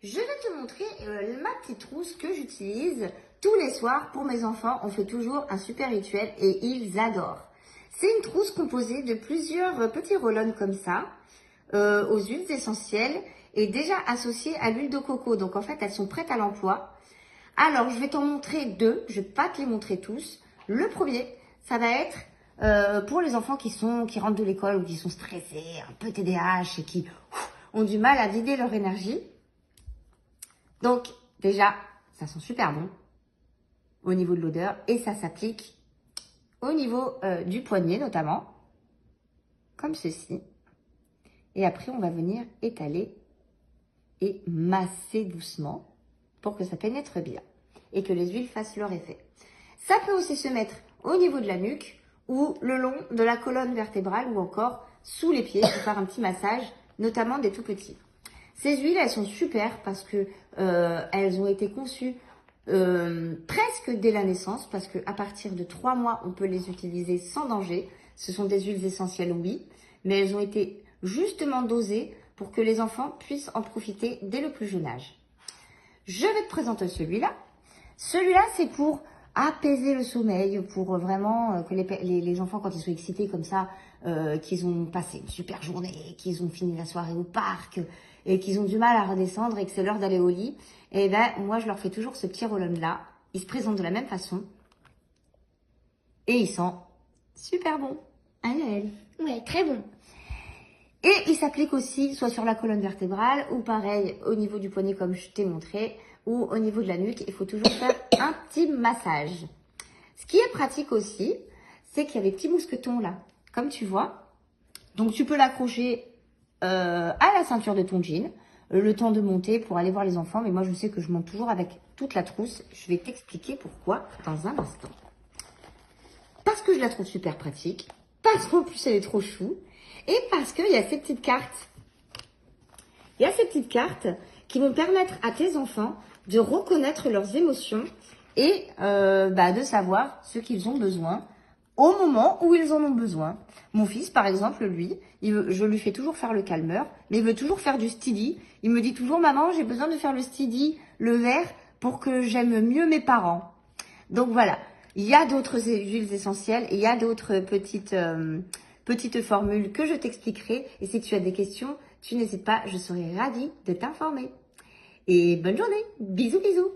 Je vais te montrer ma petite trousse que j'utilise tous les soirs pour mes enfants. On fait toujours un super rituel et ils adorent. C'est une trousse composée de plusieurs petits roll-on comme ça, aux huiles essentielles et déjà associées à l'huile de coco. Donc en fait, elles sont prêtes à l'emploi. Alors, je vais t'en montrer deux. Je ne vais pas te les montrer tous. Le premier, ça va être pour les enfants qui rentrent de l'école ou qui sont stressés, un peu TDAH et qui ont du mal à vider leur énergie. Donc, déjà, ça sent super bon au niveau de l'odeur et ça s'applique au niveau du poignet notamment, comme ceci. Et après, on va venir étaler et masser doucement pour que ça pénètre bien et que les huiles fassent leur effet. Ça peut aussi se mettre au niveau de la nuque ou le long de la colonne vertébrale ou encore sous les pieds pour faire un petit massage, notamment des tout petits. Ces huiles, elles sont super parce que elles ont été conçues presque dès la naissance, parce qu'à partir de 3 mois, on peut les utiliser sans danger. Ce sont des huiles essentielles, oui, mais elles ont été justement dosées pour que les enfants puissent en profiter dès le plus jeune âge. Je vais te présenter celui-là. Celui-là, c'est pour apaiser le sommeil, pour vraiment que les enfants, quand ils sont excités comme ça, qu'ils ont passé une super journée, qu'ils ont fini la soirée au parc et qu'ils ont du mal à redescendre et que c'est l'heure d'aller au lit, et ben moi, je leur fais toujours ce petit roll-on-là. Il se présente de la même façon et il sent super bon. Hein, Yael? Ouais, très bon. Et il s'applique aussi soit sur la colonne vertébrale ou pareil au niveau du poignet comme je t'ai montré ou au niveau de la nuque. Il faut toujours faire un petit massage. Ce qui est pratique aussi, c'est qu'il y a des petits mousquetons là, comme tu vois. Donc tu peux l'accrocher à la ceinture de ton jean, le temps de monter pour aller voir les enfants. Mais moi je sais que je monte toujours avec toute la trousse. Je vais t'expliquer pourquoi dans un instant. Parce que je la trouve super pratique, parce qu'en plus elle est trop chou. Et parce qu'il y a ces petites cartes. Il y a ces petites cartes qui vont permettre à tes enfants de reconnaître leurs émotions et de savoir ce qu'ils ont besoin au moment où ils en ont besoin. Mon fils, par exemple, lui, je lui fais toujours faire le calmeur, mais il veut toujours faire du steady. Il me dit toujours, maman, j'ai besoin de faire le steady, le vert, pour que j'aime mieux mes parents. Donc voilà, il y a d'autres huiles essentielles, il y a d'autres petites formules que je t'expliquerai. Et si tu as des questions, tu n'hésites pas, je serai ravie de t'informer. Et bonne journée, bisous bisous.